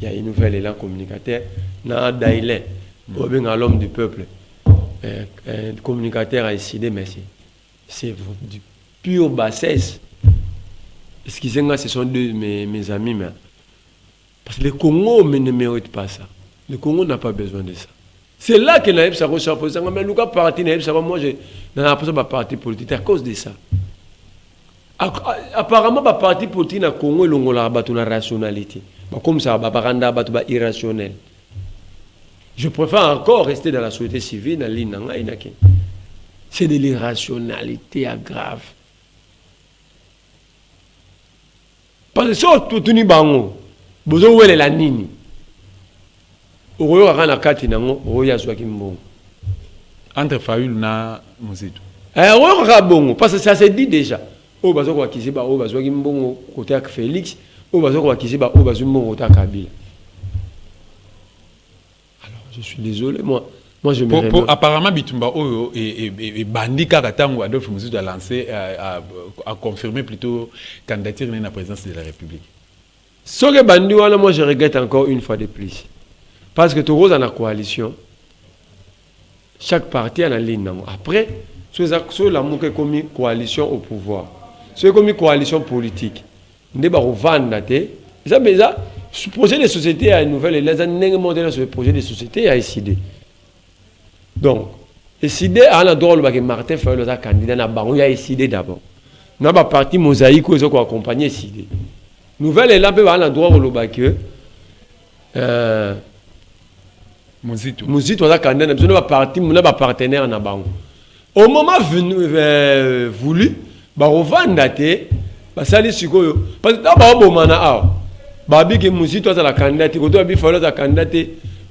il y a une nouvelle élan communicateur, na Daïlé, l'homme du peuple. Un communicateur a décidé, mais c'est du pur bassesse. Excusez-moi, ce sont deux mes amis, mais parce que le Congo ne mérite pas ça. Le Congo n'a pas besoin de ça. C'est là que Naïb Saro s'est posé. Mais Lucas parti Naïb Saro, moi, je n'ai pas besoin de parti politique à cause de ça. Apparemment, le parti politique au Congo, il a une rationalité. Comme ça, il a une irrationnel. Je préfère encore rester dans la société civile, dans l'île. C'est de l'irrationalité grave. Parce que si tu es bango, vous avez la nini. Vous avez la carte, vous avez la mbongo. Entre Fayulu na Muzitu. Vous avez bongo, parce que ça se dit déjà. Vous avez la carte, vous avez la mbongo côté Félix, vous avez la carte, vous avez la mbongo côté Kabila. Je suis désolé, moi je me apparemment Bitumba Oyo et Bandi Kakatango Adolphe Muzitu a lancé, a confirmé plutôt candidature à la présidence de la République. Ce que Bandi Wana, moi je regrette encore une fois de plus. Parce que tout le dans la coalition, chaque parti a la ligne. Après, ceux qui ont commis coalition au pouvoir, ceux qui ont commis coalition politique, ils ont vendu. Ce projet de société a une nouvelle, les années mondiales sur le projet de société a décidé. Donc, décidé à la droite que Martin Fayulu est candidat na bango, il a décidé d'abord. Na ba parti mosaïque ils ont accompagné décidé. Nouvelle est là peut à la droite que Muzitu aza candidat na biso na ba parti na ba partenaire na bango. Au moment voulu ba revanda te ba sali sikoyo parce que ba bomana a ba bi ke Muzitu aza la candidat ko to bi falo za candidat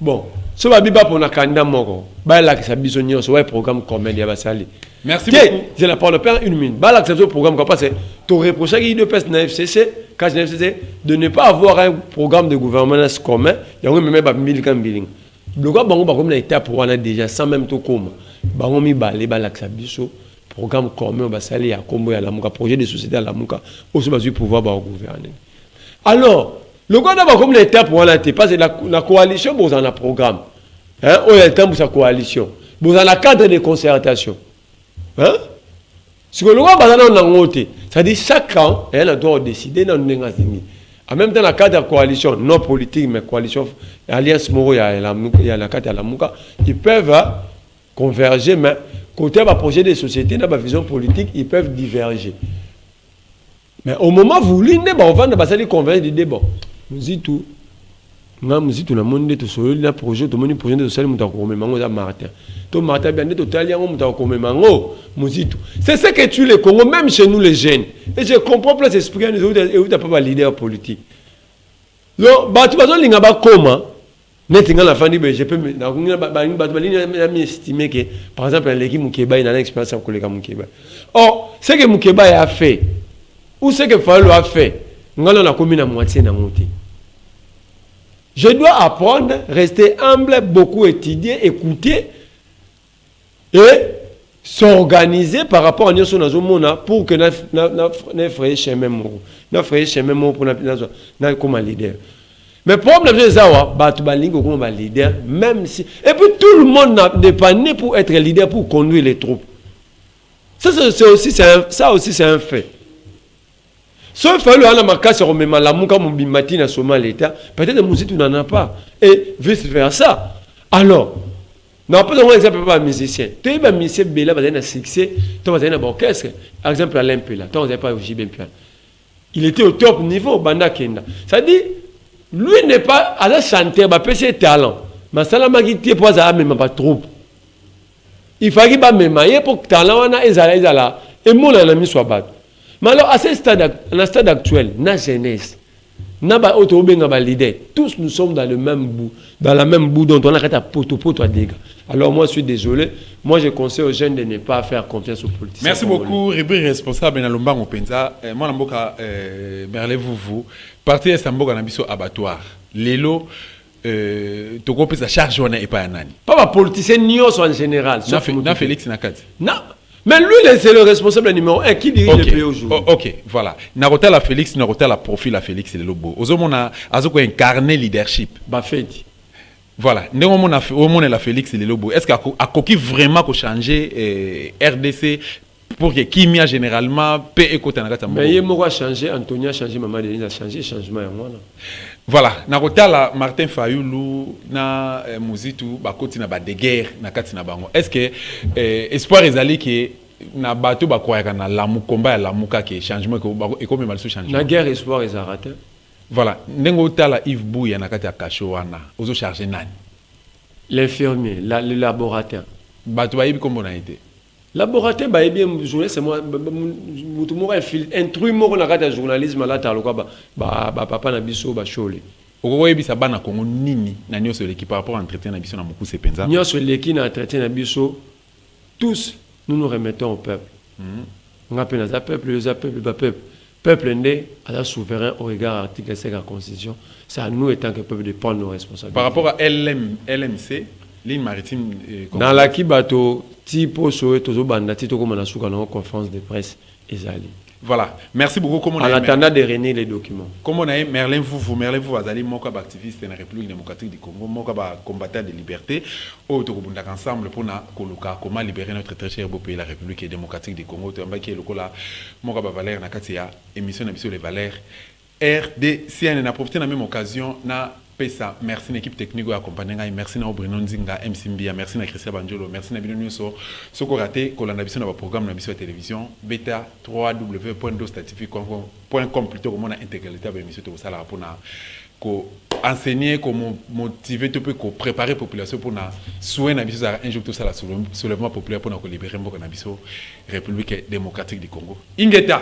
bon so ba bi ba pour na candidat moko ba la que sa biso nyonso wa programme commun ya ba sali. Merci beaucoup. Je la parle pas une minute. Ba la que programme comme parce que tu reproches qu'il ne pèse na FCC quand na FCC de ne pas avoir un programme de gouvernance commun, il y a même pas 1000 billing. Le gars bango ba comme na étape pour on a déjà sans même tout comme bango mi ba les ba la que sa biso programme commun ba sali ya kombo ya la muka projet de société à la muka aussi ba pouvoir ba gouverner. Alors, le gars ba comme l'étape pour on a été parce que la coalition vous en a programme. Hein, on a le temps pour sa coalition. Vous en a cadre de concertation. Hein? Si le gars ba na ngote, ça dit chaque an, elle doit décider dans nenga zimi. En même temps, la cadre de coalition, non politique, mais coalition, alliance Moro, il y a la cadre de la Mouka, ils peuvent converger, mais côté du projet de société, dans la vision politique, ils peuvent diverger. Mais au moment voulu, on va converger des débats. Nous disons tout. Nous disons tout le monde, tout le projet, tout le monde, projet de société, nous avons Martin. Tout Martin, bien, tout le monde, nous disons tout. C'est ce que tue les Congo, même chez nous les jeunes. Et je comprends pas l'esprit et vous n'avez pas de leader politique. Donc, tu vas dire comment la fin je peux m'estimer que, par exemple, l'équipe Moukeba, il a une expérience avec le collègue Moukeba. Or, ce que Moukeba a fait, ou ce que Fallou a fait, nous avons commis la moitié dans mon je dois apprendre, rester humble, beaucoup étudier, écouter et s'organiser par rapport à nous pour que nous fassions chemin mot. Nous fassions chemin mot pour nous comme leader. Mais le problème c'est ça, comme leader, même si. Et puis tout le monde n'est pas né pour être leader, pour conduire les troupes. Ça aussi c'est un fait. Sauf que le Hamaka se remet la mouka mobimati na soma l'État, peut-être que Mouzitu n'en a pas. Et vice versa. Alors, n'a pas un exemple pas musicien. Tu es un musicien Bella, tu as un succès, tu as un orchestre. Par exemple, Alain Pela, tu n'as pas joué bien. Il était au top niveau, Banda Kenda. Ça dit, lui n'est pas à la chanter, il a ses talents. Mais ça l'a magité pour ça, même pas trop. Il fallait qu'il me pour que talent, et mon ami soit battu. Mais alors, à ce stade actuel, la jeunesse, tous nous sommes dans le même bout, dans la même bout dont on a à poto à dégâts. Alors moi, je suis désolé. Moi, je conseille aux jeunes de ne pas faire confiance aux politiciens. Merci beaucoup, Ribri responsable dans l'Omba Mopenza. Moi, Namboka Merle vous parti Estamboka Nabiso abattoir. Lelo, Togo pesa charge on est pas nani. Pas ma politicien ni en général. Na Félix Nakati. Non. Mais lui, c'est le responsable numéro 1 qui dirige le pays aujourd'hui. Ok, voilà. Narota la Félix, Narota la profil la Félix et le lobo. Ozomona, Azoko incarné leadership. Bafeti. Voilà. Néanmoins, la Félix et le lobo. Est-ce qu'à Koki vraiment ko changer RDC pour que Kimia généralement paie écouter na Katambo? Mais il m'a changé, Antonio a changé, Maman Denis a changé, changement en moi. Voilà. Narota la Martin Fayoulou na Muzitu bakoti na ba de guerre na kati na bango. Est-ce que espoir ezali que na bato ba croire na lamu combat ya lamuka que changement que comme mal sous changement. Na guerre espoir est raté. Voilà. Ndengo tala Yves Bouya na kati ya kasho wana. Ozo charger nani? L'infirmier, le laboratoire. Bato ba yibi kombo na été. Laboratoire ba yibi journée c'est moi mutu mo intrus mo na kati ya journalisme là ta lokwa ba papa na biso ba chole. Okoyebisa bana Congo nini na nyonso l'équipe par rapport à entretien na biso na Mukuse penza. Nyonso l'équipe na entretien na biso tous nous nous remettons au peuple. On appelle les peuple, les peuples, le peuple. Peuple ndé à la souverain au regard de l'article 5 de la Constitution. C'est à nous, étant que peuple, de prendre nos responsabilités. Par rapport à LMC, ligne maritime. Dans la Kibato, Tipo, Soe, Tozo, Banda, Tito, comme on a sous une conférence de presse, Ezali. Voilà. Merci beaucoup. En attendant de réunir les documents. Comme on a Merlin vous Azali, mon cas activiste dans la République démocratique du Congo, mon cas combattant de liberté, au Togobundak ensemble pour comment libérer notre très cher beau pays, la République démocratique du Congo, qui est le cas, mon cas Valère, Nakatia, émission de les valeurs RDCN. A profité de la même occasion, na Pesa, merci à l'équipe technique qui a accompagné, merci à Bruno Nzinga, MCMBia, merci à Christian Banjolo, merci à Bino Nyuso, ce qu'on a raté, qu'on a vu dans le programme de la télévision, beta 3w.dostatifi.com plutôt comme on a intégralité de l'émission de Sala pour enseigner, motiver, préparer la population pour soigner un jour tout ça, soulèvement populaire pour libérer la République démocratique du Congo. Ingeta.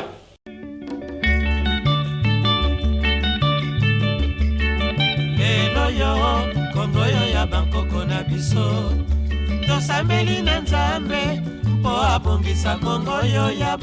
Congo ya bankoko na biso tosambeli na Nzambe po abongisa Congo ya